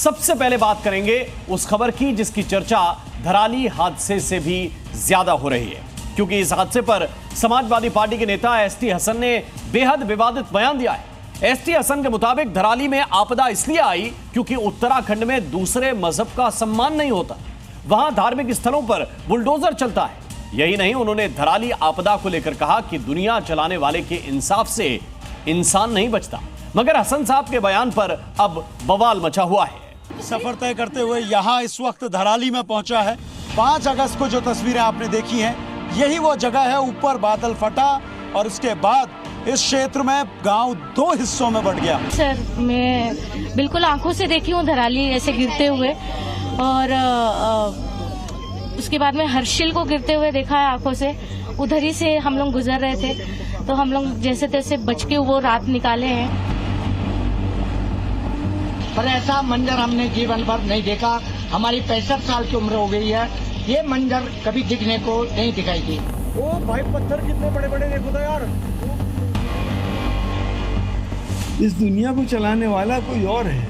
सबसे पहले बात करेंगे उस खबर की जिसकी चर्चा धराली हादसे से भी ज्यादा हो रही है, क्योंकि इस हादसे पर समाजवादी पार्टी के नेता एसटी हसन ने बेहद विवादित बयान दिया है। एसटी हसन के मुताबिक धराली में आपदा इसलिए आई क्योंकि उत्तराखंड में दूसरे मजहब का सम्मान नहीं होता, वहां धार्मिक स्थलों पर बुलडोजर चलता है। यही नहीं, उन्होंने धराली आपदा को लेकर कहा कि दुनिया चलाने वाले के इंसाफ से इंसान नहीं बचता। मगर हसन साहब के बयान पर अब बवाल मचा हुआ है। सफर तय करते हुए यहाँ इस वक्त धराली में पहुंचा है। 5 अगस्त को जो तस्वीरें आपने देखी हैं, यही वो जगह है। ऊपर बादल फटा और इसके बाद इस क्षेत्र में गांव 2 हिस्सों में बंट गया। सर, मैं बिल्कुल आंखों से देखी हूँ धराली ऐसे गिरते हुए, और उसके बाद में हर्षिल को गिरते हुए देखा है आंखों से। उधर ही से हम लोग गुजर रहे थे, तो हम लोग जैसे तैसे बच के वो रात निकाले हैं। पर ऐसा मंजर हमने जीवन भर नहीं देखा। हमारी 65 साल की उम्र हो गई है, ये मंजर कभी दिखने को नहीं दिखाई दी। ओ भाई, पत्थर कितने बड़े बड़े देखो तो यार। इस दुनिया को चलाने वाला कोई और है,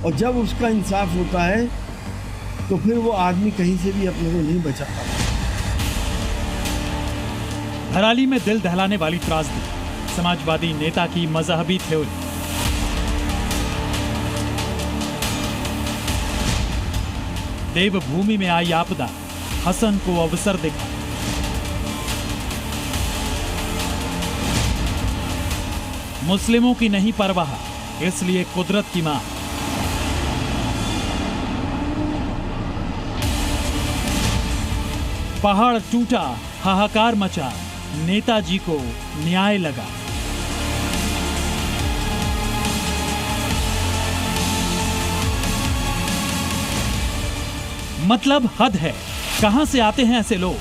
और जब उसका इंसाफ होता है तो फिर वो आदमी कहीं से भी अपने को नहीं बचा पाता। धराली में दिल दहलाने वाली त्रासदी, समाजवादी नेता की मजहबी थ्योरी। देवभूमि में आई आपदा, हसन को अवसर दिखा। मुस्लिमों की नहीं परवाह, इसलिए कुदरत की मां। पहाड़ टूटा, हाहाकार मचा, नेताजी को न्याय लगा। मतलब हद है, कहां से आते हैं ऐसे लोग?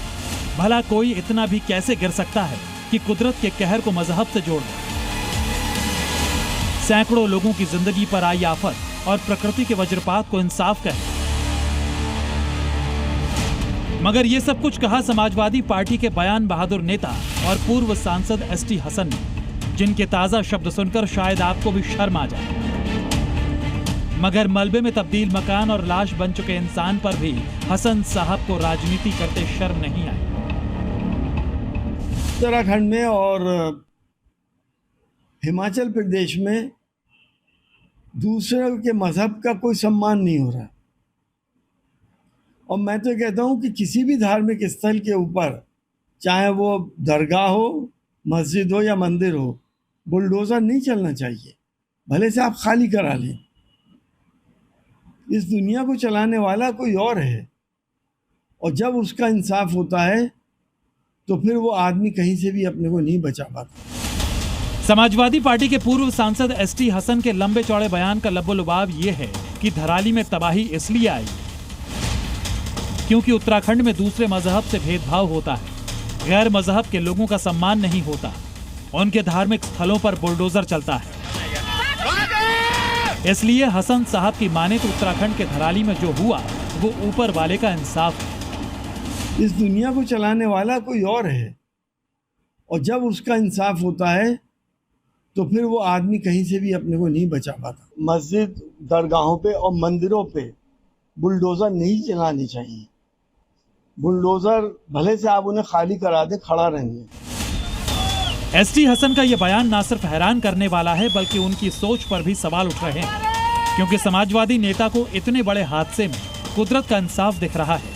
भला कोई इतना भी कैसे गिर सकता है कि कुदरत के कहर को मजहब से जोड़ दे? सैकड़ों लोगों की जिंदगी पर आई आफत और प्रकृति के वज्रपात को इंसाफ कहे। मगर ये सब कुछ कहा समाजवादी पार्टी के बयान बहादुर नेता और पूर्व सांसद एसटी हसन ने, जिनके ताजा शब्द सुनकर शायद आपको भी शर्म आ जाए। मगर मलबे में तब्दील मकान और लाश बन चुके इंसान पर भी हसन साहब को राजनीति करते शर्म नहीं आई। उत्तराखंड में और हिमाचल प्रदेश में दूसरे के मजहब का कोई सम्मान नहीं हो रहा, और मैं तो कहता हूं कि किसी भी धार्मिक स्थल के ऊपर, चाहे वो दरगाह हो, मस्जिद हो या मंदिर हो, बुलडोजर नहीं चलना चाहिए, भले से आप खाली करा लें। इस दुनिया को चलाने वाला कोई और है, और जब उसका इंसाफ होता है तो फिर वो आदमी कहीं से भी अपने को नहीं बचा पाता। समाजवादी पार्टी के पूर्व सांसद एसटी हसन के लंबे चौड़े बयान का लबोलुबाब ये है कि धराली में तबाही इसलिए आई क्योंकि उत्तराखंड में दूसरे मजहब से भेदभाव होता है, गैर मजहब के लोगों का सम्मान नहीं होता, उनके धार्मिक स्थलों पर बुलडोजर चलता है। इसलिए हसन साहब की माने तो उत्तराखंड के धराली में जो हुआ वो ऊपर वाले का इंसाफ है। इस दुनिया को चलाने वाला कोई और है, और जब उसका इंसाफ होता है तो फिर वो आदमी कहीं से भी अपने को नहीं बचा पाता। मस्जिद, दरगाहों पे और मंदिरों पे बुलडोजर नहीं चलानी चाहिए। बुलडोजर भले से आप उन्हें खाली करा दे, खड़ा रहेंगे। एसटी हसन का यह बयान न सिर्फ हैरान करने वाला है बल्कि उनकी सोच पर भी सवाल उठ रहे हैं, क्योंकि समाजवादी नेता को इतने बड़े हादसे में कुदरत का इंसाफ दिख रहा है।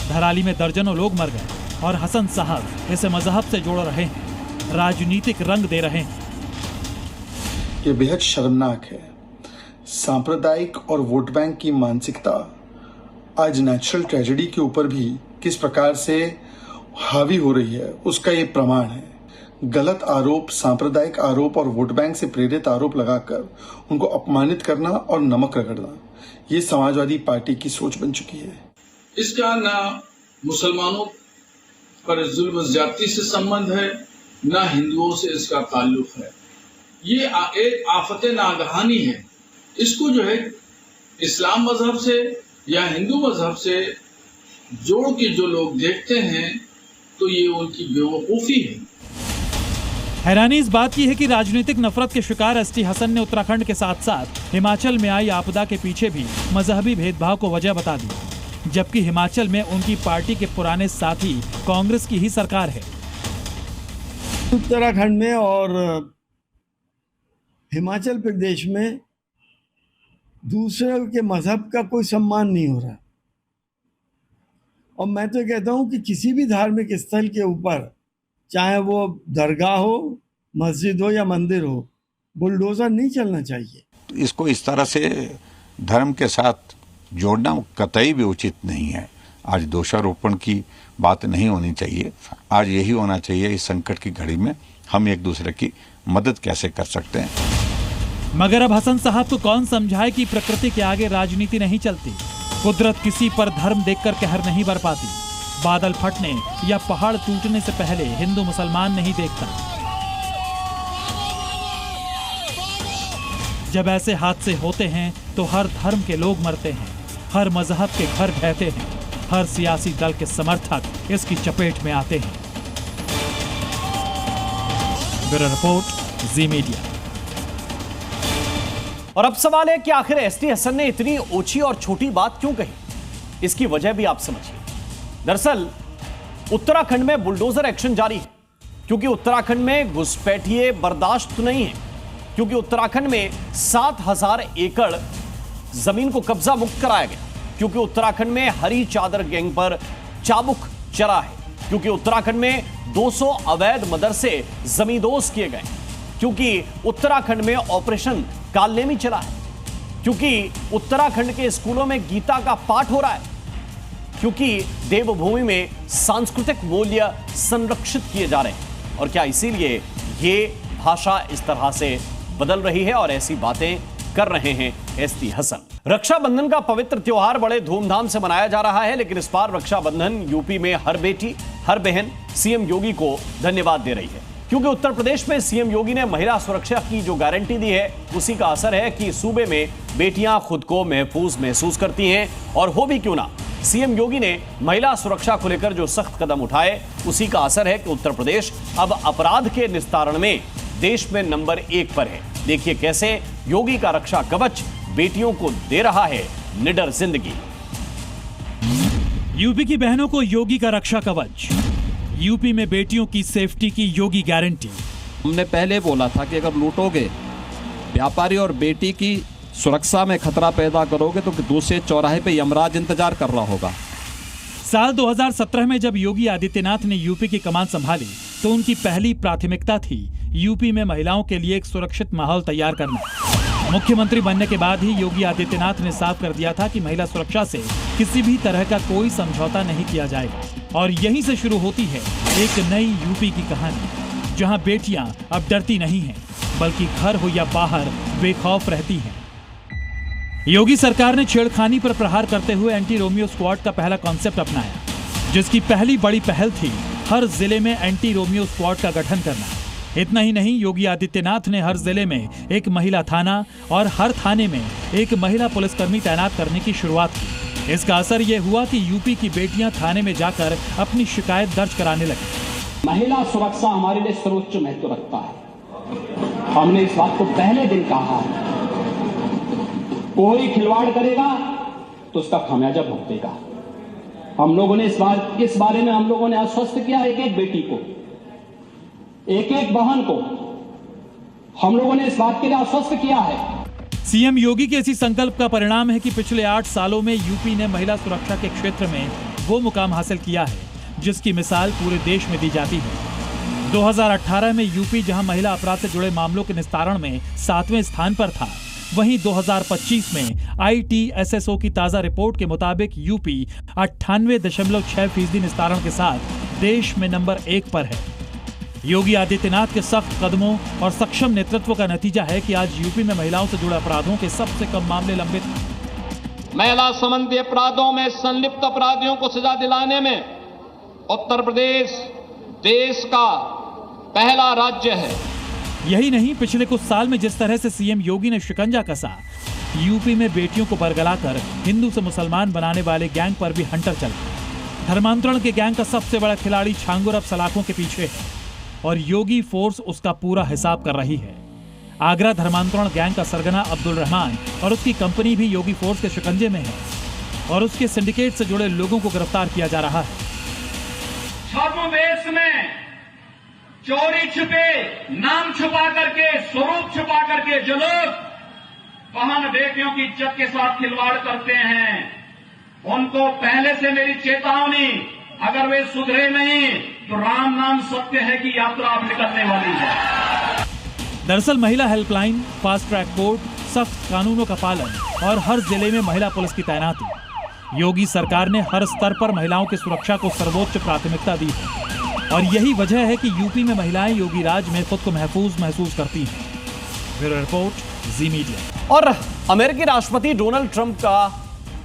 धराली में दर्जनों लोग मर गए और हसन साहब इसे मजहब से जोड़ रहे हैं, राजनीतिक रंग दे रहे हैं। ये बेहद शर्मनाक है। सांप्रदायिक और वोट बैंक की मानसिकता आज नेचुरल ट्रेजेडी के ऊपर भी किस प्रकार से हावी हो रही है, उसका ये प्रमाण है। गलत आरोप, सांप्रदायिक आरोप और वोट बैंक से प्रेरित आरोप लगाकर उनको अपमानित करना और नमक रगड़ना, ये समाजवादी पार्टी की सोच बन चुकी है। इसका ना मुसलमानों पर जुल्म ज्यादती से संबंध है, ना हिंदुओं से इसका ताल्लुक है। ये एक आफत नागहानी है। इसको जो है इस्लाम मजहब से या हिंदू मजहब से जोड़ के जो लोग देखते हैं तो ये उनकी बेवकूफ़ी है। हैरानी इस बात की है कि राजनीतिक नफरत के शिकार एसटी हसन ने उत्तराखंड के साथ साथ हिमाचल में आई आपदा के पीछे भी मजहबी भेदभाव को वजह बता दी, जबकि हिमाचल में उनकी पार्टी के पुराने साथी कांग्रेस की ही सरकार है। उत्तराखंड में और हिमाचल प्रदेश में दूसरे के मजहब का कोई सम्मान नहीं हो रहा, और मैं तो कहता हूं कि किसी भी धार्मिक स्थल के ऊपर, चाहे वो दरगाह हो, मस्जिद हो या मंदिर हो, बुलडोजर नहीं चलना चाहिए। इसको इस तरह से धर्म के साथ जोड़ना कतई भी उचित नहीं है। आज दोषारोपण की बात नहीं होनी चाहिए। आज यही होना चाहिए, इस संकट की घड़ी में हम एक दूसरे की मदद कैसे कर सकते हैं। मगर अब हसन साहब को कौन समझाए कि प्रकृति के आगे राजनीति नहीं चलती। कुदरत किसी पर धर्म देखकर कहर नहीं बरपाती। बादल फटने या पहाड़ टूटने से पहले हिंदू मुसलमान नहीं देखता। जब ऐसे हादसे होते हैं तो हर धर्म के लोग मरते हैं, हर मजहब के घर ढहते हैं, हर सियासी दल के समर्थक इसकी चपेट में आते हैं। ब्यूरो रिपोर्ट, जी मीडिया। और अब सवाल है कि आखिर एसटी हसन ने इतनी ऊंची और छोटी बात क्यों कही? इसकी वजह भी आप समझिए। दरअसल उत्तराखंड में बुलडोजर एक्शन जारी है, क्योंकि उत्तराखंड में घुसपैठिए बर्दाश्त नहीं है, क्योंकि उत्तराखंड में 7000 एकड़ जमीन को कब्जा मुक्त कराया गया, क्योंकि उत्तराखंड में हरी चादर गैंग पर चाबुक चला है, क्योंकि उत्तराखंड में 200 अवैध मदरसे जमींदोज किए गए, क्योंकि उत्तराखंड में ऑपरेशन कालनेमी चला है, क्योंकि उत्तराखंड के स्कूलों में गीता का पाठ हो रहा है, क्योंकि देवभूमि में सांस्कृतिक मूल्य संरक्षित किए जा रहे हैं। और क्या इसीलिए ये भाषा इस तरह से बदल रही है और ऐसी बातें कर रहे हैं एसटी हसन? रक्षाबंधन का पवित्र त्योहार बड़े धूमधाम से मनाया जा रहा है, लेकिन इस बार रक्षाबंधन यूपी में हर बेटी, हर बहन सीएम योगी को धन्यवाद दे रही है, क्योंकि उत्तर प्रदेश में सीएम योगी ने महिला सुरक्षा की जो गारंटी दी है, उसी का असर है कि सूबे में बेटियां खुद को महफूज महसूस करती हैं। और हो भी क्यों ना, सीएम योगी ने महिला सुरक्षा को लेकर जो सख्त कदम उठाए, उसी का असर है कि उत्तर प्रदेश अब अपराध के निस्तारण में देश में नंबर 1 पर है। देखिए कैसे योगी का रक्षा कवच बेटियों को दे रहा है निडर जिंदगी। यूपी की बहनों को योगी का रक्षा कवच, यूपी में बेटियों की सेफ्टी की योगी गारंटी। हमने पहले बोला था कि अगर लूटोगे व्यापारी और बेटी की सुरक्षा में खतरा पैदा करोगे तो दूसरे चौराहे पे यमराज इंतजार कर रहा होगा। साल 2017 में जब योगी आदित्यनाथ ने यूपी की कमान संभाली तो उनकी पहली प्राथमिकता थी यूपी में महिलाओं के लिए एक सुरक्षित माहौल तैयार करना। मुख्यमंत्री बनने के बाद ही योगी आदित्यनाथ ने साफ कर दिया था कि महिला सुरक्षा से किसी भी तरह का कोई समझौता नहीं किया जाएगा। और यहीं से शुरू होती है एक नई यूपी की कहानी, जहां बेटियां अब डरती नहीं हैं, बल्कि घर हो या बाहर बेखौफ रहती हैं। योगी सरकार ने छेड़खानी पर प्रहार करते हुए एंटी रोमियो स्क्वाड का पहला कॉन्सेप्ट अपनाया, जिसकी पहली बड़ी पहल थी हर जिले में एंटी रोमियो स्क्वाड का गठन करना। इतना ही नहीं, योगी आदित्यनाथ ने हर जिले में एक महिला थाना और हर थाने में एक महिला पुलिसकर्मी तैनात करने की शुरुआत की। इसका असर यह हुआ कि यूपी की बेटियां थाने में जाकर अपनी शिकायत दर्ज कराने लगी। महिला सुरक्षा हमारे लिए सर्वोच्च महत्व रखता है। हमने इस बात को पहले दिन कहा, कोई खिलवाड़ करेगा तो उसका खामियाजा भुगतेगा। हम लोगों ने इस बारे में हम लोगों ने आश्वस्त किया, एक एक बेटी को, एक एक बहन को हम लोगों ने इस बात के लिए आश्वस्त किया है। सीएम योगी के इसी संकल्प का परिणाम है कि पिछले 8 सालों में यूपी ने महिला सुरक्षा के क्षेत्र में वो मुकाम हासिल किया है जिसकी मिसाल पूरे देश में दी जाती है। 2018 में यूपी जहां महिला अपराध से जुड़े मामलों के निस्तारण में 7वें स्थान पर था, वहीं 2025 में ITSSO की ताजा रिपोर्ट के मुताबिक यूपी 98.6% निस्तारण के साथ देश में नंबर 1 पर है। योगी आदित्यनाथ के सख्त कदमों और सक्षम नेतृत्व का नतीजा है कि आज यूपी में महिलाओं से जुड़े अपराधों के सबसे कम मामले लंबित हैं। महिला संबंधी अपराधों में संलिप्त अपराधियों को सजा दिलाने में उत्तर प्रदेश देश का पहला राज्य है। यही नहीं, पिछले कुछ साल में जिस तरह से सीएम योगी ने शिकंजा कसा, यूपी में बेटियों को बरगलाकर हिंदू से मुसलमान बनाने वाले गैंग पर भी हंटर चला। धर्मांतरण के गैंग का सबसे बड़ा खिलाड़ी छांगुर अब सलाखों के पीछे है। और योगी फोर्स उसका पूरा हिसाब कर रही है। आगरा धर्मांतरण गैंग का सरगना अब्दुल रहमान और उसकी कंपनी भी योगी फोर्स के शिकंजे में है और उसके सिंडिकेट से जुड़े लोगों को गिरफ्तार किया जा रहा है। छद्मवेश में चोरी छुपे, नाम छुपा करके, स्वरूप छुपा करके जो लोग बहन बेटियों की इज्जत के साथ खिलवाड़ करते हैं, उनको पहले से मेरी चेतावनी, अगर वे सुधरे नहीं तो राम नाम सत्य है की यात्रा अब निकलने वाली है। दरअसल महिला हेल्पलाइन, फास्ट ट्रैक कोर्ट, सख्त कानूनों का पालन और हर जिले में महिला पुलिस की तैनाती। योगी सरकार ने हर स्तर पर महिलाओं की सुरक्षा को सर्वोच्च प्राथमिकता दी है और यही वजह है कि यूपी में महिलाएं योगी राज में खुद को महफूज महसूस करती हैं। ब्यूरो रिपोर्ट, जी मीडिया। और अमेरिकी राष्ट्रपति डोनाल्ड ट्रंप का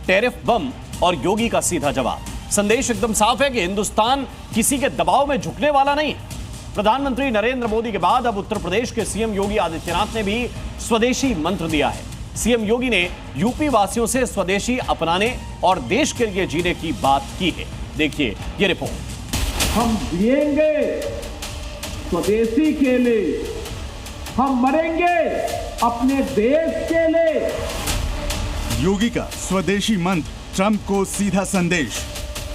टैरिफ बम और योगी का सीधा जवाब। संदेश एकदम साफ है कि हिंदुस्तान किसी के दबाव में झुकने वाला नहीं है। प्रधानमंत्री नरेंद्र मोदी के बाद अब उत्तर प्रदेश के सीएम योगी आदित्यनाथ ने भी स्वदेशी मंत्र दिया है। सीएम योगी ने यूपी वासियों से स्वदेशी अपनाने और देश के लिए जीने की बात की है। देखिए ये रिपोर्ट। हम जिएंगे स्वदेशी के लिए, हम मरेंगे अपने देश के लिए। योगी का स्वदेशी मंत्र, ट्रंप को सीधा संदेश।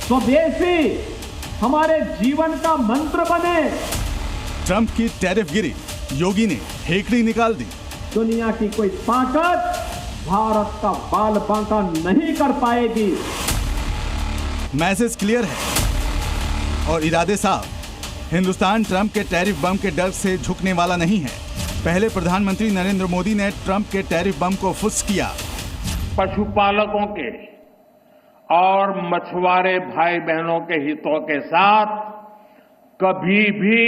स्वदेशी हमारे जीवन का मंत्र बने। ट्रंप की टैरिफ गिरी, योगी ने हेकड़ी निकाल दी। दुनिया की कोई ताकत भारत का बाल बांका नहीं कर पाएगी। मैसेज क्लियर है और इरादे साफ। हिंदुस्तान ट्रंप के टैरिफ बम के डर से झुकने वाला नहीं है। पहले प्रधानमंत्री नरेंद्र मोदी ने ट्रंप के टैरिफ बम को फुस किया। पशुपालकों के और मछुआरे भाई बहनों के हितों के साथ कभी भी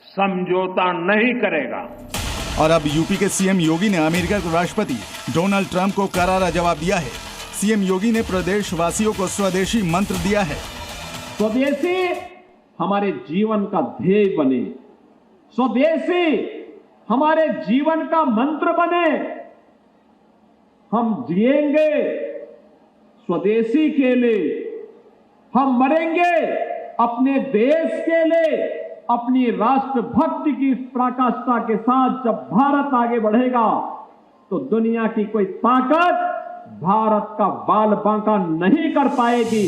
समझौता नहीं करेगा। और अब यूपी के सीएम योगी ने अमेरिका के राष्ट्रपति डोनाल्ड ट्रंप को करारा जवाब दिया है। सीएम योगी ने प्रदेश वासियों को स्वदेशी मंत्र दिया है। स्वदेशी हमारे जीवन का ध्येय बने, स्वदेशी हमारे जीवन का मंत्र बने। हम जिएंगे स्वदेशी के लिए, हम मरेंगे अपने देश के लिए। अपनी राष्ट्रभक्ति की पराकाष्ठा के साथ जब भारत आगे बढ़ेगा तो दुनिया की कोई ताकत भारत का बाल बांका नहीं कर पाएगी।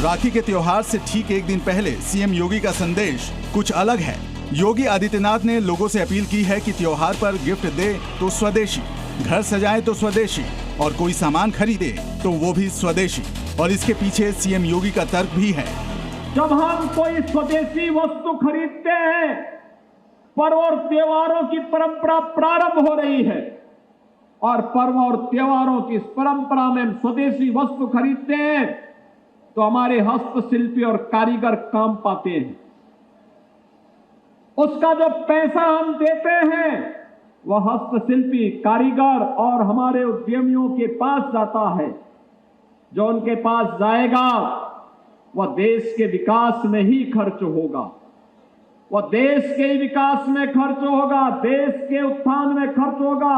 राखी के त्योहार से ठीक एक दिन पहले सीएम योगी का संदेश कुछ अलग है। योगी आदित्यनाथ ने लोगों से अपील की है कि त्योहार पर गिफ्ट दे तो स्वदेशी, घर सजाए तो स्वदेशी और कोई सामान खरीदे तो वो भी स्वदेशी। और इसके पीछे सीएम योगी का तर्क भी है। जब हम कोई स्वदेशी वस्तु खरीदते हैं, पर्व और त्योहारों की परंपरा प्रारंभ हो रही है और पर्व और त्योहारों की इस परंपरा में हम स्वदेशी वस्तु खरीदते हैं तो हमारे हस्तशिल्पी और कारीगर काम पाते हैं। उसका जो पैसा हम देते हैं वह हस्तशिल्पी, कारीगर और हमारे उद्यमियों के पास जाता है। जो उनके पास जाएगा वह देश के विकास में ही खर्च होगा, वह देश के विकास में खर्च होगा, देश के उत्थान में खर्च होगा,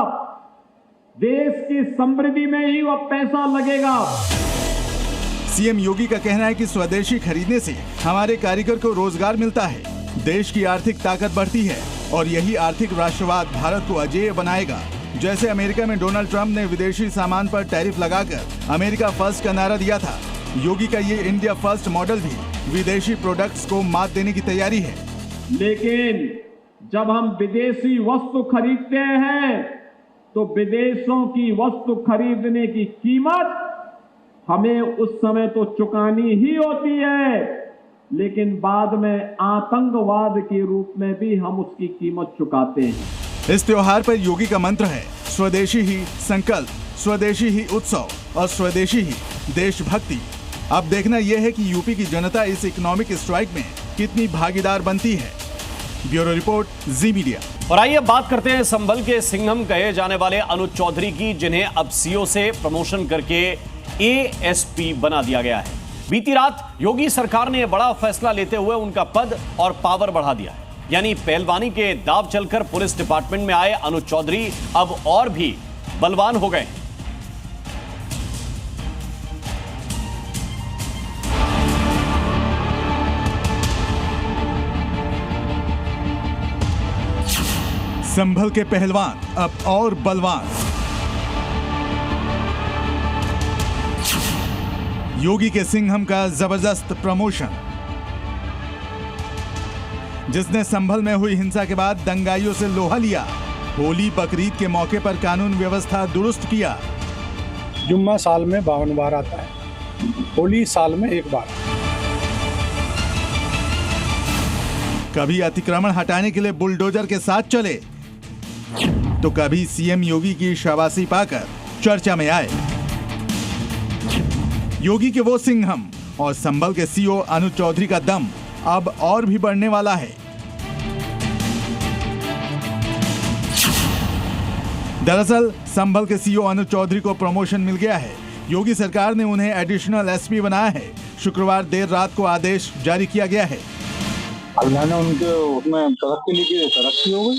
देश की समृद्धि में ही वह पैसा लगेगा। सीएम योगी का कहना है कि स्वदेशी खरीदने से हमारे कारीगर को रोजगार मिलता है, देश की आर्थिक ताकत बढ़ती है और यही आर्थिक राष्ट्रवाद भारत को अजेय बनाएगा। जैसे अमेरिका में डोनाल्ड ट्रंप ने विदेशी सामान पर टैरिफ लगाकर अमेरिका फर्स्ट का नारा दिया था, योगी का ये इंडिया फर्स्ट मॉडल भी विदेशी प्रोडक्ट्स को मात देने की तैयारी है। लेकिन जब हम विदेशी वस्तु खरीदते हैं तो विदेशों की वस्तु खरीदने की कीमत हमें उस समय तो चुकानी ही होती है, लेकिन बाद में आतंकवाद के रूप में भी हम उसकी कीमत चुकाते हैं। इस त्योहार पर योगी का मंत्र है स्वदेशी ही संकल्प, स्वदेशी ही उत्सव और स्वदेशी ही देशभक्ति। अब देखना यह है कि यूपी की जनता इस इकोनॉमिक स्ट्राइक में कितनी भागीदार बनती है। ब्यूरो रिपोर्ट, जी मीडिया। और आइए बात करते हैं संभल के सिंघम कहे जाने वाले अनुज चौधरी की, जिन्हें अब सीओ से प्रमोशन करके एएसपी बना दिया गया है। बीती रात योगी सरकार ने बड़ा फैसला लेते हुए उनका पद और पावर बढ़ा दिया है। यानी पहलवानी के दाव चलकर पुलिस डिपार्टमेंट में आए अनुज चौधरी अब और भी बलवान हो गए। संभल के पहलवान अब और बलवान। योगी के सिंघम का जबरदस्त प्रमोशन। जिसने संभल में हुई हिंसा के बाद दंगाइयों से लोहा लिया, होली बकरीद के मौके पर कानून व्यवस्था दुरुस्त किया। जुम्मा साल में 52 बार आता है, होली साल में 1 बार। कभी अतिक्रमण हटाने के लिए बुलडोजर के साथ चले, तो कभी सीएम योगी की शाबाशी पाकर चर्चा में आए। योगी के वो सिंघम और संभल के सीओ अनुज चौधरी का दम अब और भी बढ़ने वाला है। दरअसल संभल के सीओ अनुज चौधरी को प्रमोशन मिल गया है। योगी सरकार ने उन्हें एडिशनल एसपी बनाया है। शुक्रवार देर रात को आदेश जारी किया गया है। अल्लाह ने उनके उसमें तरक्की लिखी, तरक्की हो गई।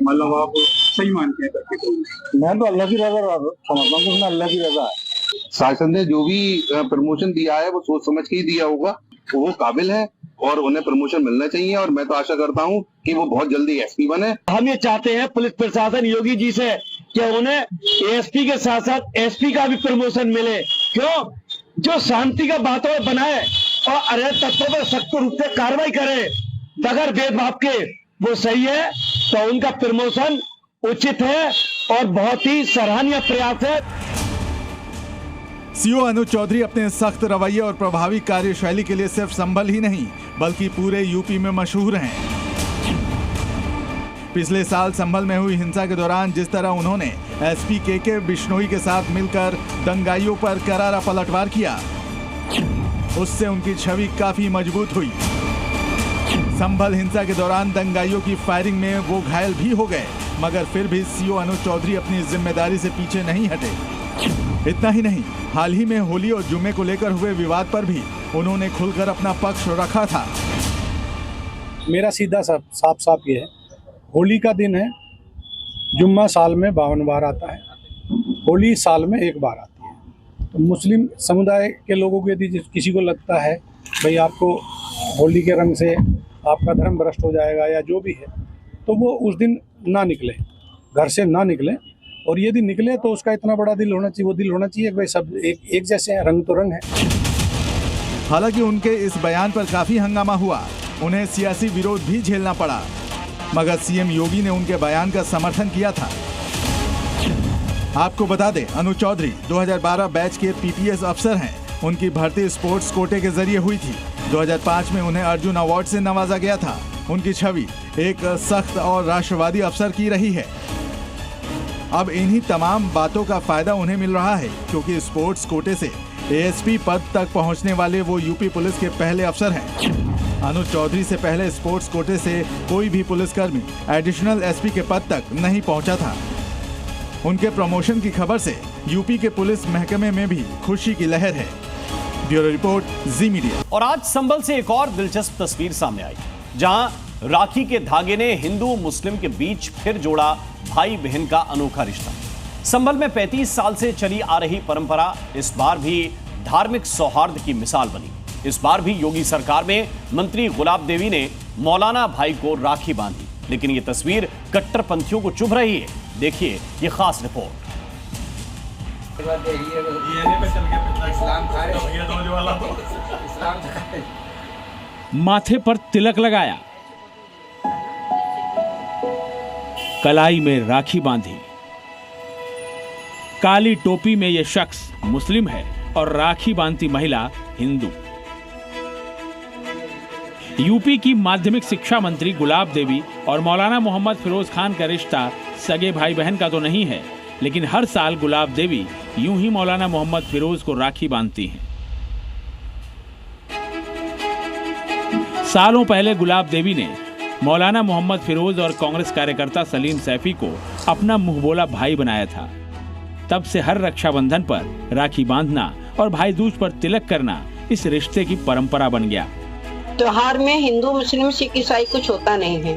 मतलब आप सही मानते हैं तरक्की? मैं तो अल्लाह की रजा समझता हूँ, अल्लाह की रजा है। शासन ने जो भी प्रमोशन दिया है वो सोच समझ के ही दिया होगा, वो काबिल है और उन्हें प्रमोशन मिलना चाहिए। और मैं तो आशा करता हूँ कि वो बहुत जल्दी एसपी बने। हम ये चाहते हैं पुलिस प्रशासन योगी जी से कि उन्हें एएसपी के साथ साथ एसपी का भी प्रमोशन मिले। क्यों? जो शांति का वातावरण बनाए और अवैध तत्वों पर सख्त रूप से कार्रवाई करे बगैर भेदभाव के, वो सही है। तो उनका प्रमोशन उचित है और बहुत ही सराहनीय प्रयास है। सीओ अनुज चौधरी अपने सख्त रवैये और प्रभावी कार्यशैली के लिए सिर्फ संभल ही नहीं बल्कि पूरे यूपी में मशहूर हैं। पिछले साल संभल में हुई हिंसा के दौरान जिस तरह उन्होंने एसपी के बिश्नोई के साथ मिलकर दंगाइयों पर करारा पलटवार किया, उससे उनकी छवि काफी मजबूत हुई। संभल हिंसा के दौरान दंगाइयों की फायरिंग में वो घायल भी हो गए, मगर फिर भी सीओ अनुज चौधरी अपनी जिम्मेदारी से पीछे नहीं हटे। इतना ही नहीं, हाल ही में होली और जुम्मे को लेकर हुए विवाद पर भी उन्होंने खुलकर अपना पक्ष रखा था। मेरा सीधा साफ ये है, होली का दिन है, जुम्मा साल में 52 बार आता है, होली साल में 1 बार आती है। तो मुस्लिम समुदाय के लोगों को यदि किसी को लगता है भाई आपको होली के रंग से आपका धर्म भ्रष्ट हो जाएगा या जो भी है, तो वो उस दिन ना निकले, घर से ना निकले। और यदि निकले तो उसका इतना बड़ा दिल होना चाहिए, वो दिल होना चाहिए कि भाई सब एक जैसे हैं, रंग तो रंग है। हालांकि उनके इस बयान पर काफी हंगामा हुआ, उन्हें सियासी विरोध भी झेलना पड़ा, मगर सीएम योगी ने उनके बयान का समर्थन किया था। आपको बता दें, अनुज चौधरी 2012 बैच के पीपीएस अफसर हैं। उनकी भर्ती स्पोर्ट्स कोटे के जरिए हुई थी। 2005 में उन्हें अर्जुन अवार्ड से नवाजा गया था। उनकी छवि एक सख्त और राष्ट्रवादी अफसर की रही है। अब इन्हीं तमाम बातों का फायदा उन्हें मिल रहा है, क्योंकि स्पोर्ट्स कोटे से एएसपी पद तक पहुंचने वाले वो यूपी पुलिस के पहले अफसर हैं। अनुज चौधरी से पहले स्पोर्ट्स कोटे से कोई भी पुलिसकर्मी एडिशनल एसपी के पद तक नहीं पहुंचा था। उनके प्रमोशन की खबर से यूपी के पुलिस महकमे में भी खुशी की लहर है। ब्यूरो रिपोर्ट, जी मीडिया। और आज संभल से एक और दिलचस्प तस्वीर सामने आई, जहां राखी के धागे ने हिंदू मुस्लिम के बीच फिर जोड़ा भाई बहन का अनोखा रिश्ता। संभल में 35 साल से चली आ रही परंपरा इस बार भी धार्मिक सौहार्द की मिसाल बनी। इस बार भी योगी सरकार में मंत्री गुलाब देवी ने मौलाना भाई को राखी बांधी, लेकिन ये तस्वीर कट्टरपंथियों को चुभ रही है। देखिए ये खास रिपोर्ट। माथे पर तिलक लगाया, कलाई में राखी बांधी, काली टोपी में यह शख्स मुस्लिम है और राखी बांधती महिला हिंदू। यूपी की माध्यमिक शिक्षा मंत्री गुलाब देवी और मौलाना मोहम्मद फिरोज खान का रिश्ता सगे भाई बहन का तो नहीं है, लेकिन हर साल गुलाब देवी यूं ही मौलाना मोहम्मद फिरोज को राखी बांधती हैं। सालों पहले गुलाब देवी ने मौलाना मोहम्मद फिरोज और कांग्रेस कार्यकर्ता सलीम सैफी को अपना मुंहबोला भाई बनाया था। तब से हर रक्षाबंधन पर राखी बांधना और भाई दूज पर तिलक करना इस रिश्ते की परंपरा बन गया। त्योहार में हिंदू मुस्लिम सिख ईसाई कुछ होता नहीं है,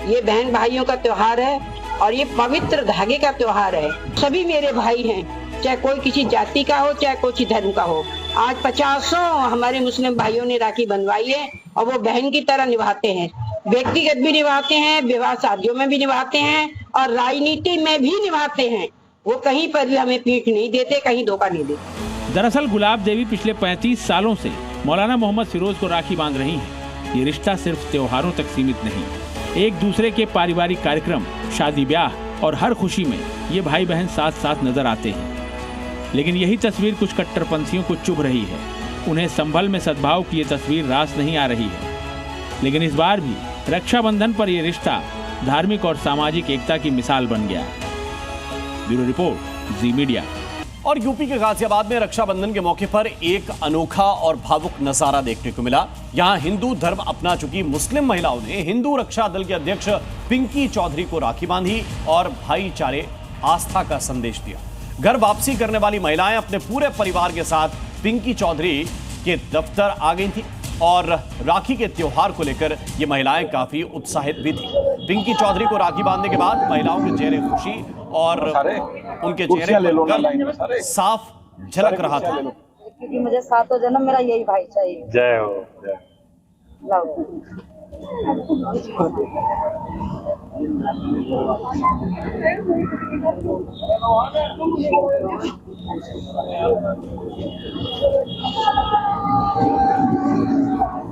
ये बहन भाइयों का त्योहार है और ये पवित्र धागे का त्योहार है। सभी मेरे भाई हैं, चाहे कोई किसी जाति का हो चाहे कोई धर्म का हो। आज 50 हमारे मुस्लिम भाइयों ने राखी बंधवाई है और वो बहन की तरह निभाते हैं। व्यक्तिगत भी निभाते हैं, विवाह शादियों में भी निभाते हैं और राजनीति में भी निभाते हैं। वो कहीं पर भी हमें पीठ नहीं देते, कहीं धोखा नहीं देते। दरअसल गुलाब देवी पिछले 35 सालों से मौलाना मोहम्मद फिरोज को राखी बांध रही हैं। ये रिश्ता सिर्फ त्योहारों तक सीमित नहीं, एक दूसरे के पारिवारिक कार्यक्रम, शादी ब्याह और हर खुशी में ये भाई बहन साथ साथ नजर आते हैं। लेकिन यही तस्वीर कुछ कट्टरपंथियों को चुभ रही है। उन्हें संभल में सद्भाव की ये तस्वीर रास नहीं आ रही है। लेकिन इस बार भी रक्षाबंधन पर यह रिश्ता धार्मिक और सामाजिक एकता की मिसाल बन गया। ब्यूरो रिपोर्ट, जी मीडिया। और यूपी के गाजियाबाद में रक्षाबंधन के मौके पर एक अनोखा और भावुक नजारा देखने को मिला। यहां हिंदू धर्म अपना चुकी मुस्लिम महिलाओं ने हिंदू रक्षा दल के अध्यक्ष पिंकी चौधरी को राखी बांधी और भाईचारे, आस्था का संदेश दिया। घर वापसी करने वाली महिलाएं अपने पूरे परिवार के साथ पिंकी चौधरी के दफ्तर आ गई थी और राखी के त्योहार को लेकर ये महिलाएं काफी उत्साहित भी थी। पिंकी चौधरी को राखी बांधने के बाद महिलाओं के चेहरे खुशी और उनके चेहरे पर साफ झलक रहा था। क्योंकि मुझे सातों जन्म मेरा यही भाई चाहिए। जय हो, जय।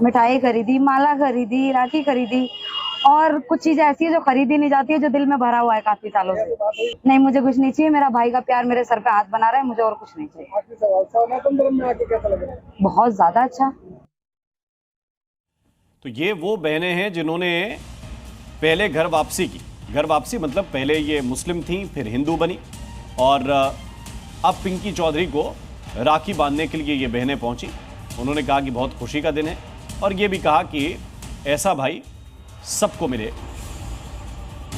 मिठाई खरीदी, माला खरीदी, राखी खरीदी और कुछ चीजें ऐसी है जो खरीदी नहीं जाती है, जो दिल में भरा हुआ है काफी सालों से। नहीं, मुझे कुछ नहीं चाहिए। मेरा भाई का प्यार मेरे सर पे हाथ बना रहा है, मुझे और कुछ नहीं चाहिए। बहुत ज्यादा अच्छा। तो ये वो बहनें हैं जिन्होंने पहले घर वापसी की। घर वापसी मतलब पहले ये मुस्लिम थी, फिर हिंदू बनी और अब पिंकी चौधरी को राखी बांधने के लिए ये बहनें पहुंची। उन्होंने कहा कि बहुत खुशी का दिन है और ये भी कहा कि ऐसा भाई सबको मिले।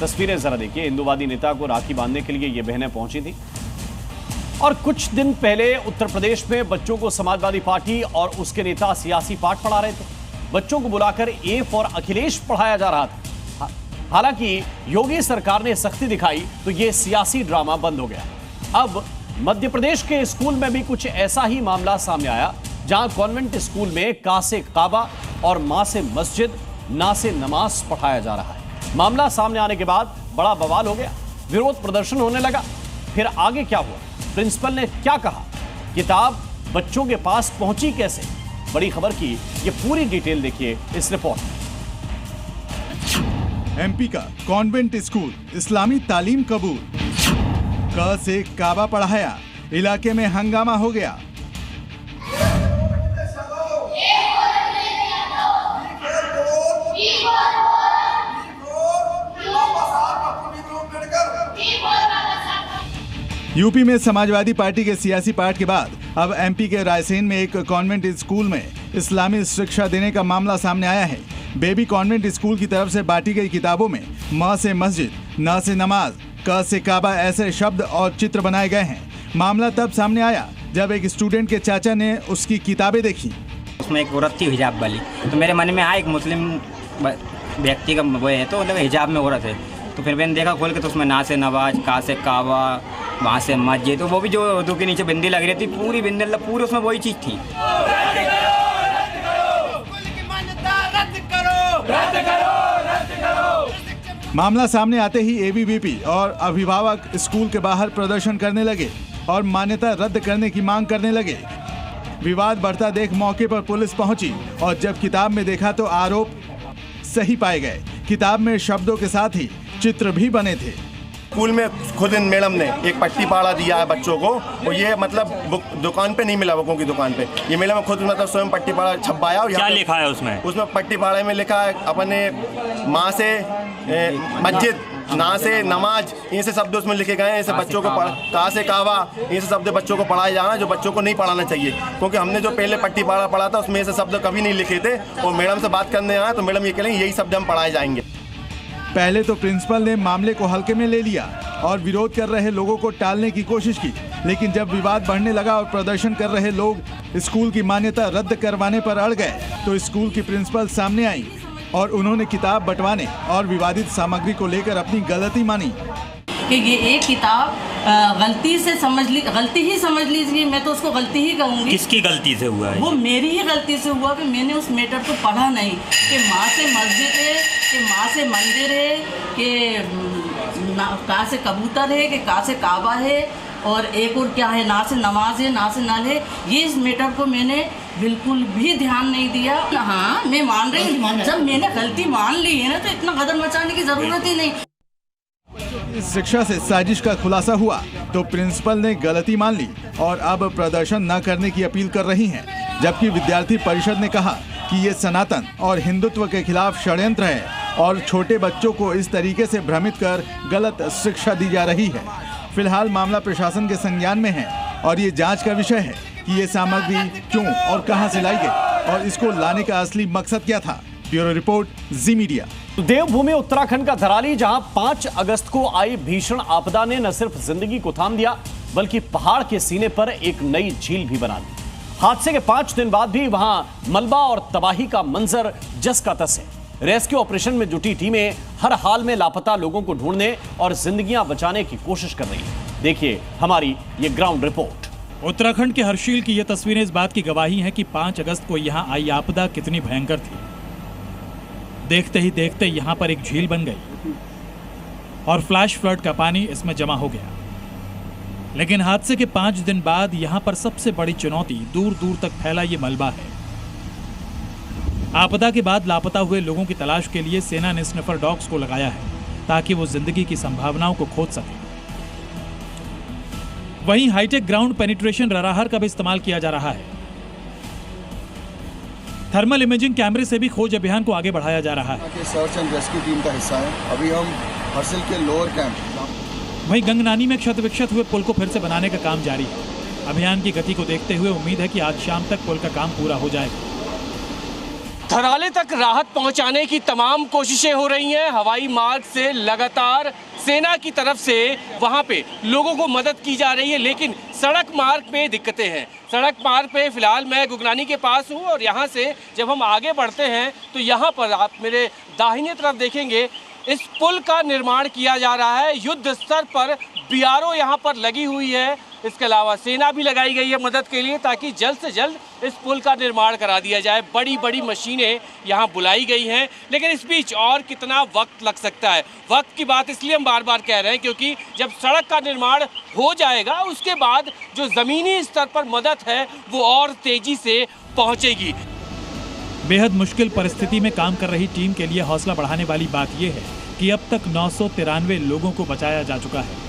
तस्वीरें जरा देखिए। हिंदूवादी नेता को राखी बांधने के लिए ये बहनें पहुंची थी। और कुछ दिन पहले उत्तर प्रदेश में बच्चों को समाजवादी पार्टी और उसके नेता सियासी पाठ पढ़ा रहे थे। बच्चों को बुलाकर ए फॉर अखिलेश पढ़ाया जा रहा था। हालांकि योगी सरकार ने सख्ती दिखाई तो यह सियासी ड्रामा बंद हो गया। अब मध्य प्रदेश के स्कूल में भी कुछ ऐसा ही मामला सामने आया, जहां कॉन्वेंट स्कूल में का से काबा और मां से मस्जिद, ना से नमाज पढ़ाया जा रहा है। मामला सामने आने के बाद बड़ा बवाल हो गया, विरोध प्रदर्शन होने लगा। फिर आगे क्या हुआ, प्रिंसिपल ने क्या कहा, किताब बच्चों के पास पहुंची कैसे? बड़ी खबर की ये पूरी डिटेल देखिए इस रिपोर्ट। एमपी का कॉन्वेंट स्कूल इस्लामी तालीम कबूल, क से काबा पढ़ाया, इलाके में हंगामा हो गया। यूपी में समाजवादी पार्टी के सियासी पाठ के बाद अब एमपी के रायसेन में एक कॉन्वेंट स्कूल में इस्लामी शिक्षा देने का मामला सामने आया है। बेबी कॉन्वेंट स्कूल की तरफ से बांटी गई किताबों में म से मस्जिद, न से नमाज, क से काबा ऐसे शब्द और चित्र बनाए गए हैं। मामला तब सामने आया जब एक स्टूडेंट के चाचा ने उसकी किताबें देखी। उसमें एक औरत थी हिजाब वाली, तो मेरे मन में आया एक मुस्लिम व्यक्ति का वो है, तो मतलब हिजाब में औरत है। तो फिर मैंने देखा खोल के, तो उसमें ना से नवाज, का से काबा, वहाँ से मस्जिद, तो वो भी जो उर्दू के नीचे बिंदी लग रही थी, पूरी बिंदी पूरी उसमें वही चीज़ थी। मामला सामने आते ही एबीवीपी और अभिभावक स्कूल के बाहर प्रदर्शन करने लगे और मान्यता रद्द करने की मांग करने लगे। विवाद बढ़ता देख मौके पर पुलिस पहुंची और जब किताब में देखा तो आरोप सही पाए गए। किताब में शब्दों के साथ ही चित्र भी बने थे। स्कूल में खुद इन मैडम ने एक पट्टी पाड़ा दिया है बच्चों को, और ये मतलब दुकान पे नहीं मिला, बुकों की दुकान पे। ये मैडम खुद मतलब स्वयं पट्टी पाड़ा छपवाया। और क्या लिखा है उसमें? उसमें पट्टी पाड़े में लिखा है अपने माँ से मस्जिद, ना से नमाज, ऐसे शब्द उसमें लिखे गए हैं। ऐसे बच्चों को का से काबा, ऐसे शब्द बच्चों को पढ़ाए जाना जो बच्चों को नहीं पढ़ाना चाहिए, क्योंकि हमने जो पहले पट्टी पाड़ा पढ़ा था उसमें ऐसे शब्द कभी नहीं लिखे थे। और मैडम से बात करने आए तो मैडम ये कह रही यही शब्द हम पढ़ाए जाएंगे। पहले तो प्रिंसिपल ने मामले को हल्के में ले लिया और विरोध कर रहे लोगों को टालने की कोशिश की, लेकिन जब विवाद बढ़ने लगा और प्रदर्शन कर रहे लोग स्कूल की मान्यता रद्द करवाने पर अड़ गए तो स्कूल की प्रिंसिपल सामने आई और उन्होंने किताब बंटवाने और विवादित सामग्री को लेकर अपनी गलती मानी। कि ये एक किताब गलती ही समझ लीजिए, मैं तो उसको गलती ही कहूँगी। किसकी गलती से हुआ है? वो मेरी ही गलती से हुआ कि मैंने उस मैटर को पढ़ा नहीं कि माँ से मस्जिद है, कि माँ से मंदिर है, कि का से कबूतर है, कि का से काबा है, और एक और क्या है, ना से नमाज है, ना से नल है। ये इस मैटर को मैंने बिल्कुल भी ध्यान नहीं दिया। हाँ, मैं मान रही हूँ, जब मैंने गलती मान ली है ना तो इतना गदर मचाने की जरूरत ही नहीं। इस शिक्षा से साजिश का खुलासा हुआ तो प्रिंसिपल ने गलती मान ली और अब प्रदर्शन न करने की अपील कर रही हैं, जबकि विद्यार्थी परिषद ने कहा कि ये सनातन और हिंदुत्व के खिलाफ षड्यंत्र है और छोटे बच्चों को इस तरीके से भ्रमित कर गलत शिक्षा दी जा रही है। फिलहाल मामला प्रशासन के संज्ञान में है और ये जांच का विषय है कि ये सामग्री क्यों और कहां से लाई गई और इसको लाने का असली मकसद क्या था। ब्यूरो रिपोर्ट, जी मीडिया। देवभूमि उत्तराखंड का धराली, जहां 5 अगस्त को आई भीषण आपदा ने न सिर्फ जिंदगी को थाम दिया बल्कि पहाड़ के सीने पर एक नई झील भी बना दी। हादसे के 5 दिन बाद भी वहां मलबा और तबाही का मंजर जस का तस है। रेस्क्यू ऑपरेशन में जुटी टीमें हर हाल में लापता लोगों को ढूंढने और जिंदगियां बचाने की कोशिश कर रही है। देखिए हमारी ये ग्राउंड रिपोर्ट। उत्तराखंड के हर्षिल की ये तस्वीरें इस बात की गवाही हैं कि 5 अगस्त को यहाँ आई आपदा कितनी भयंकर थी। देखते ही देखते यहाँ पर एक झील बन गई और फ्लैश फ्लड का पानी इसमें जमा हो गया। लेकिन हादसे के 5 दिन बाद यहाँ पर सबसे बड़ी चुनौती दूर दूर तक फैला ये मलबा है। आपदा के बाद लापता हुए लोगों की तलाश के लिए सेना ने स्निफर डॉग्स को लगाया है ताकि वो जिंदगी की संभावनाओं को खोज सके। वहीं हाईटेक ग्राउंड पेनिट्रेशन रडार का भी इस्तेमाल किया जा रहा है। थर्मल इमेजिंग कैमरे से भी खोज अभियान को आगे बढ़ाया जा रहा है। सर्च एंड रेस्क्यू टीम का हिस्सा है। अभी हम हर्सिल के लोअर कैंप। वहीं गंगनानी में क्षत विक्षत हुए पुल को फिर से बनाने का काम जारी है। अभियान की गति को देखते हुए उम्मीद है कि आज शाम तक पुल का काम पूरा हो जाएगा। धराली तक राहत पहुंचाने की तमाम कोशिशें हो रही हैं। हवाई मार्ग से लगातार सेना की तरफ से वहां पे लोगों को मदद की जा रही है, लेकिन सड़क मार्ग पे दिक्कतें हैं। सड़क मार्ग पे फिलहाल मैं गुगनानी के पास हूं और यहां से जब हम आगे बढ़ते हैं तो यहां पर आप मेरे दाहिने तरफ देखेंगे इस पुल का निर्माण किया जा रहा है। युद्ध स्तर पर बीआरओ यहां पर लगी हुई है। इसके अलावा सेना भी लगाई गई है मदद के लिए ताकि जल्द से जल्द इस पुल का निर्माण करा दिया जाए। बड़ी बड़ी मशीनें यहाँ बुलाई गई हैं, लेकिन इस बीच और कितना वक्त लग सकता है। वक्त की बात इसलिए हम बार बार कह रहे हैं क्योंकि जब सड़क का निर्माण हो जाएगा उसके बाद जो ज़मीनी स्तर पर मदद है वो और तेज़ी से पहुँचेगी। बेहद मुश्किल परिस्थिति में काम कर रही टीम के लिए हौसला बढ़ाने वाली बात यह है कि अब तक 993 लोगों को बचाया जा चुका है।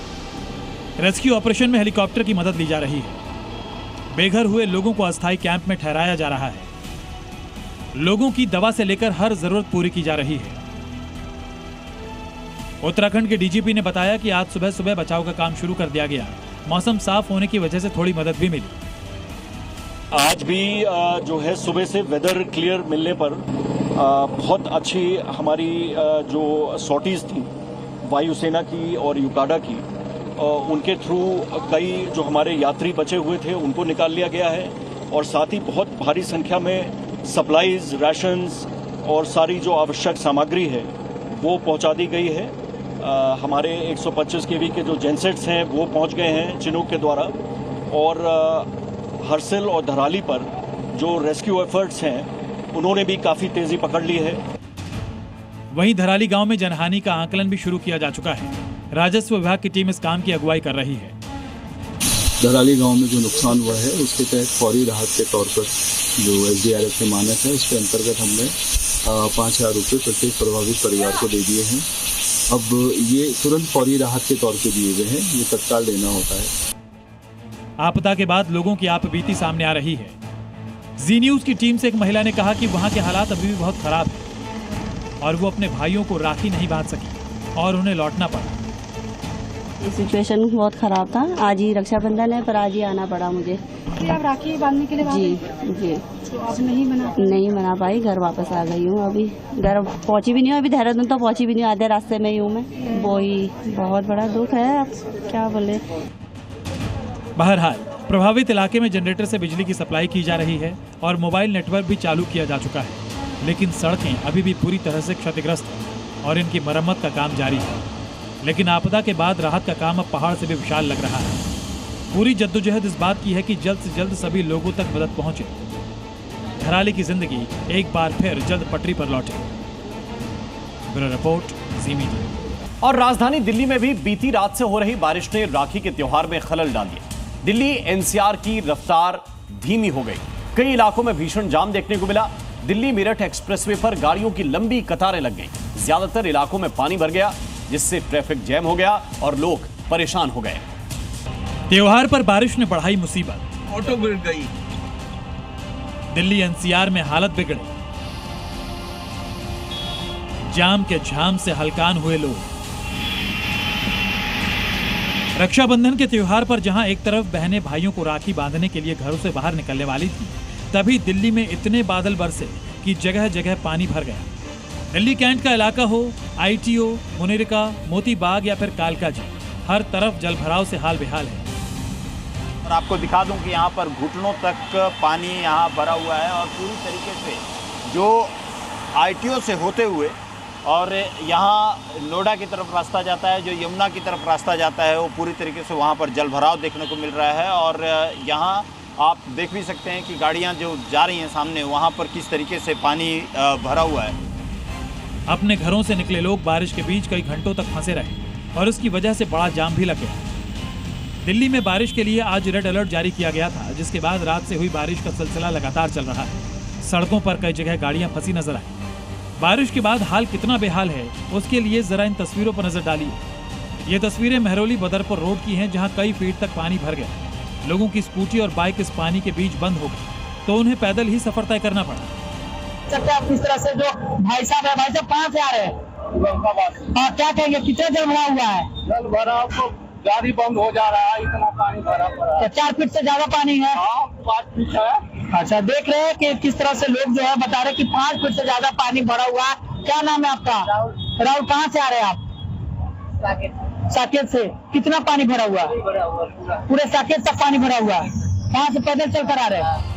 रेस्क्यू ऑपरेशन में हेलीकॉप्टर की मदद ली जा रही है। बेघर हुए लोगों को अस्थायी कैंप में ठहराया जा रहा है। लोगों की दवा से लेकर हर जरूरत पूरी की जा रही है। उत्तराखंड के डीजीपी ने बताया कि आज सुबह सुबह बचाव का काम शुरू कर दिया गया। मौसम साफ होने की वजह से थोड़ी मदद भी मिली। आज भी जो है सुबह से वेदर क्लियर मिलने पर बहुत अच्छी हमारी जो सॉर्टीज थी वायुसेना की और युकाडा की, उनके थ्रू कई जो हमारे यात्री बचे हुए थे उनको निकाल लिया गया है और साथ ही बहुत भारी संख्या में सप्लाईज, राशंस और सारी जो आवश्यक सामग्री है वो पहुंचा दी गई है। हमारे 125 केवी के जो जेनसेट्स हैं वो पहुंच गए हैं चिनूक के द्वारा और हर्सिल और धराली पर जो रेस्क्यू एफर्ट्स हैं उन्होंने भी काफी तेजी पकड़ ली है। वहीं धराली गांव में जनहानि का आकलन भी शुरू किया जा चुका है। राजस्व विभाग की टीम इस काम की अगुवाई कर रही है। धराली गांव में जो नुकसान हुआ है उसके तहत फौरी राहत के तौर पर जो SDRF के मानक है उसके अंतर्गत हमने 5,000 रुपये प्रत्येक प्रभावित परिवार को दे दिए हैं। अब ये तुरंत फौरी राहत के तौर पर दिए गए हैं, ये तत्काल देना होता है। आपदा के बाद लोगों की आपबीती सामने आ रही है। जी न्यूज की टीम से एक महिला ने कहा कि वहां के हालात अभी भी बहुत खराब है और वो अपने भाइयों को राखी नहीं बांध सकी और उन्हें लौटना पड़ा। सिचुएशन बहुत खराब था। आज ही रक्षाबंधन है पर आज ही आना पड़ा मुझे। आप राखी बांधने के लिए जी तो आप नहीं बना पाई। घर वापस आ गई हूँ। अभी घर पहुँची भी नहीं हूँ। अभी देहरादून तो पहुँची भी नहीं, आधे रास्ते में ही हूँ मैं। वही बहुत बड़ा दुख है, अब क्या बोले। बहरहाल प्रभावित इलाके में जनरेटर से बिजली की सप्लाई की जा रही है और मोबाइल नेटवर्क भी चालू किया जा चुका है, लेकिन सड़कें अभी भी पूरी तरह से क्षतिग्रस्त हैं और इनकी मरम्मत का काम जारी है। लेकिन आपदा के बाद राहत का काम अब पहाड़ से भी विशाल लग रहा है। पूरी जद्दोजहद इस बात की है कि जल्द से जल्द सभी लोगों तक मदद पहुंचे, धराली की जिंदगी एक बार फिर जल्द पटरी पर लौटे। ब्यूरो रिपोर्ट, जी मीडिया। और राजधानी दिल्ली में भी बीती रात से हो रही बारिश ने राखी के त्योहार में खलल डाल दिया। दिल्ली एनसीआर की रफ्तार धीमी हो गई, कई इलाकों में भीषण जाम देखने को मिला। दिल्ली मेरठ एक्सप्रेसवे पर गाड़ियों की लंबी कतारें लग गई, ज्यादातर इलाकों में पानी भर गया, जिससे ट्रैफिक जैम हो गया और लोग परेशान हो गए। त्योहार पर बारिश ने बढ़ाई मुसीबत, ऑटो गिर गई। दिल्ली एनसीआर में हालत बिगड़ी, जाम के झाम से हलकान हुए लोग। रक्षाबंधन के त्योहार पर जहां एक तरफ बहनें भाइयों को राखी बांधने के लिए घरों से बाहर निकलने वाली थी, तभी दिल्ली में इतने बादल बरसे कि जगह जगह पानी भर गया। दिल्ली कैंट का इलाका हो, आईटीओ, मुनिरका, मोती बाग या फिर कालका जी, हर तरफ जलभराव से हाल बेहाल है। और आपको दिखा दूं कि यहाँ पर घुटनों तक पानी यहाँ भरा हुआ है और पूरी तरीके से जो आईटीओ से होते हुए और यहाँ नोएडा की तरफ रास्ता जाता है, जो यमुना की तरफ रास्ता जाता है, वो पूरी तरीके से वहाँ पर जलभराव देखने को मिल रहा है। और यहाँ आप देख भी सकते हैं कि गाड़ियाँ जो जा रही हैं सामने, वहाँ पर किस तरीके से पानी भरा हुआ है। अपने घरों से निकले लोग बारिश के बीच कई घंटों तक फंसे रहे और इसकी वजह से बड़ा जाम भी लग गया। दिल्ली में बारिश के लिए आज रेड अलर्ट जारी किया गया था, जिसके बाद रात से हुई बारिश का सिलसिला लगातार चल रहा है। सड़कों पर कई जगह गाड़ियां फंसी नजर आई। बारिश के बाद हाल कितना बेहाल है, उसके लिए जरा इन तस्वीरों पर नजर डालिए। ये तस्वीरें मेहरौली बदरपुर रोड की हैं, जहां कई फीट तक पानी भर गया। लोगों की स्कूटी और बाइक इस पानी के बीच बंद हो गई, तो उन्हें पैदल ही सफर तय करना पड़ा। आप इस तरह से जो भाई साहब है, भाई साहब कहाँ से आ रहे हैं? क्या कहेंगे, कितना जल भरा हुआ है? जल भरा तो गाड़ी बंद हो जा रहा है, इतना पानी भरा पड़ा है। 4 फीट से ज्यादा पानी है? 5 फीट है। अच्छा, देख रहे हैं कि किस तरह से लोग जो है बता रहे हैं कि 5 फीट से ज्यादा पानी भरा हुआ है। क्या नाम है आपका? राहुल। कहाँ से आ रहे हैं आप? साकेत से। कितना पानी भरा हुआ है? पूरे साकेत तक पानी भरा हुआ है। कहाँ से पैदल चल कर आ रहे हैं?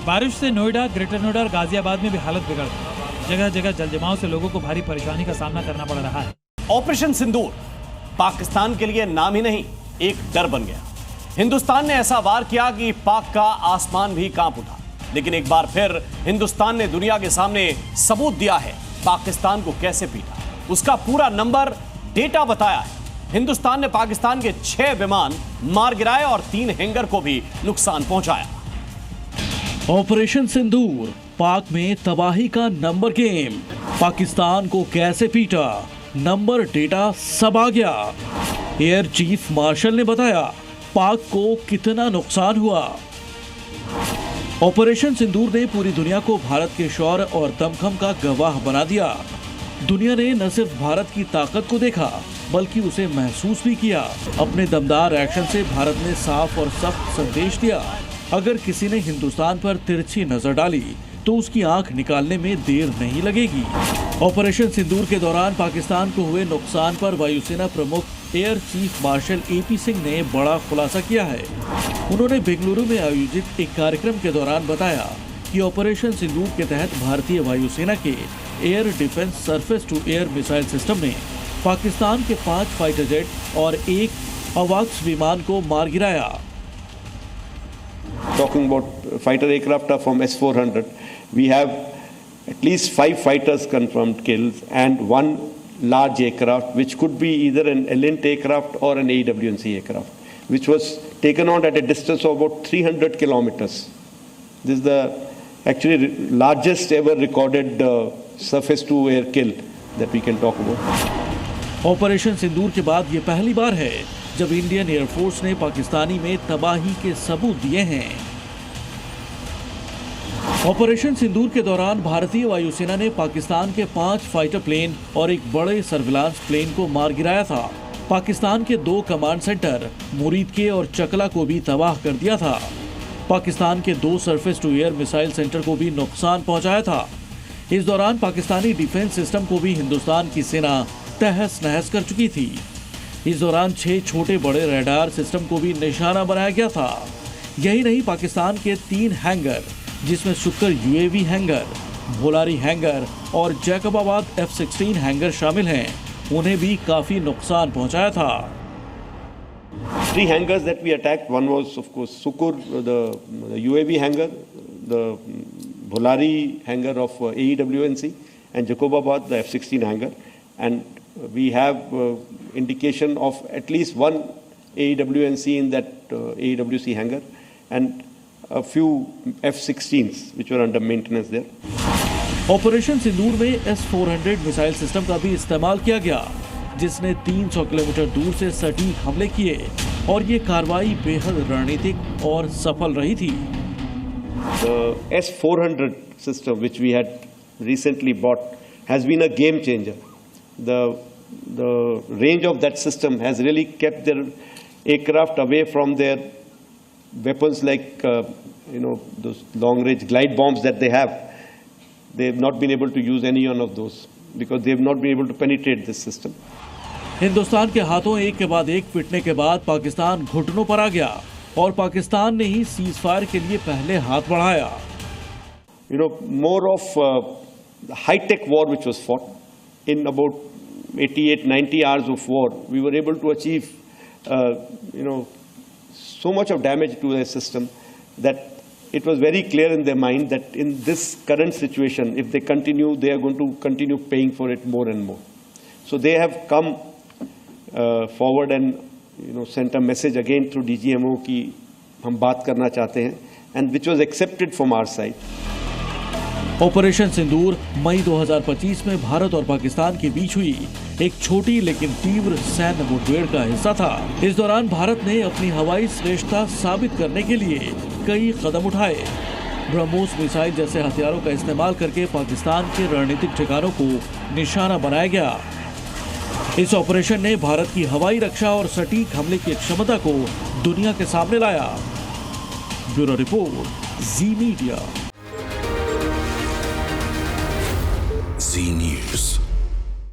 बारिश से नोएडा, ग्रेटर नोएडा और गाजियाबाद में भी हालत बिगड़ गई। जगह जगह जलजमाव से लोगों को भारी परेशानी का सामना करना पड़ रहा है। ऑपरेशन सिंदूर पाकिस्तान के लिए नाम ही नहीं, एक डर बन गया। हिंदुस्तान ने ऐसा वार किया कि पाक का आसमान भी कांप उठा। लेकिन एक बार फिर हिंदुस्तान ने दुनिया के सामने सबूत दिया है पाकिस्तान को कैसे पीटा। उसका पूरा नंबर, डेटा बताया है। हिंदुस्तान ने पाकिस्तान के 6 विमान मार गिराए और 3 हैंगर को भी नुकसान पहुंचाया। ऑपरेशन सिंदूर, पाक में तबाही का नंबर गेम। पाकिस्तान को कैसे पीटा, नंबर डेटा सब आ गया। एयर चीफ मार्शल ने बताया पाक को कितना नुकसान हुआ। ऑपरेशन सिंदूर ने पूरी दुनिया को भारत के शौर्य और दमखम का गवाह बना दिया। दुनिया ने न सिर्फ भारत की ताकत को देखा, बल्कि उसे महसूस भी किया। अपने दमदार एक्शन से भारत ने साफ और सख्त संदेश दिया। अगर किसी ने हिंदुस्तान पर तिरछी नजर डाली तो उसकी आंख निकालने में देर नहीं लगेगी। ऑपरेशन सिंदूर के दौरान पाकिस्तान को हुए नुकसान पर वायुसेना प्रमुख air chief marshal AP Singh ने बड़ा खुलासा किया है। उन्होंने बेंगलुरु में आयोजित एक कार्यक्रम के दौरान बताया कि ऑपरेशन सिंदूर के तहत भारतीय वायुसेना के air defence surface to air missile system ने पाकिस्तान के 5 फाइटर जेट और 1 अवाक्स विमान को मार गिराया। Talking about fighter aircraft from S-400, we have at least 5 fighters confirmed kills and 1 large aircraft, which could be either an Elint aircraft or an AWNC aircraft, which was taken on at a distance of about 300 kilometers. This is the actually largest ever recorded surface-to-air kill that we can talk about. Operation Sindoor के बाद ये पहली बार है जब Indian air force ने पाकिस्तानी में तबाही के सबूत दिए हैं। ऑपरेशन सिंदूर के दौरान भारतीय वायुसेना ने पाकिस्तान के 5 फाइटर प्लेन और एक बड़े सर्विलांस प्लेन को मार गिराया था। पाकिस्तान के 2 कमांड सेंटर मुरीद के और चकला को भी तबाह कर दिया था। पाकिस्तान के 2 surface to air missile centre को भी नुकसान पहुंचाया था। इस दौरान पाकिस्तानी डिफेंस सिस्टम को भी हिंदुस्तान की सेना तहस नहस कर चुकी थी। इस दौरान 6 छोटे बड़े रडार सिस्टम को भी निशाना बनाया गया था। यही नहीं, पाकिस्तान के 3 हैंगर, जिसमें शुक्र UAV हैंगर, भोलारी हैंगर और जैकबाबाद F-16 हैंगर शामिल हैं, उन्हें भी काफी नुकसान पहुंचाया था। 3 hangars that we attacked. One was, of course, Sukur, the UAV hangar, the Bholari hangar of AEWNC, and Jacobabad, the F-16 hangar. And we have indication of at least one AEWNC in that AEWC hangar, and a few F-16s which were under maintenance there. Operation Sindoor में S-400 missile system का भी इस्तेमाल किया गया, जिसने 300 kilometre दूर से सटीक हमले किए, और ये कार्रवाई बेहद रणनीतिक और सफल रही थी। The S-400 system, which we had recently bought, has been a game changer. The range of that system has really kept their aircraft away from their weapons like those long-range glide bombs that they have. They have not been able to use any one of those because they have not been able to penetrate this system. Hindustan के हाथों एक के बाद एक पिटने के बाद पाकिस्तान घुटनों पर आ गया, और पाकिस्तान ने ही सीज फायर के लिए पहले हाथ बढ़ाया। More of the high-tech war which was fought in about 88-90 hours of war, we were able to achieve so much of damage to the system that it was very clear in their mind that in this current situation, if they continue, they are going to continue paying for it more and more. So they have come forward and sent a message again through DGMO कि हम बात करना चाहते हैं, and which was accepted from our side. Operation Sindoor मई 2025 में भारत और पाकिस्तान के बीच हुई एक छोटी लेकिन तीव्र सैन्य मुठभेड़ का हिस्सा था। इस दौरान भारत ने अपनी हवाई श्रेष्ठता साबित करने के लिए कई कदम उठाए। ब्रह्मोस मिसाइल जैसे हथियारों का इस्तेमाल करके पाकिस्तान के रणनीतिक ठिकानों को निशाना बनाया गया। इस ऑपरेशन ने भारत की हवाई रक्षा और सटीक हमले की क्षमता को दुनिया के सामने लाया। ब्यूरो रिपोर्ट, जी मीडिया।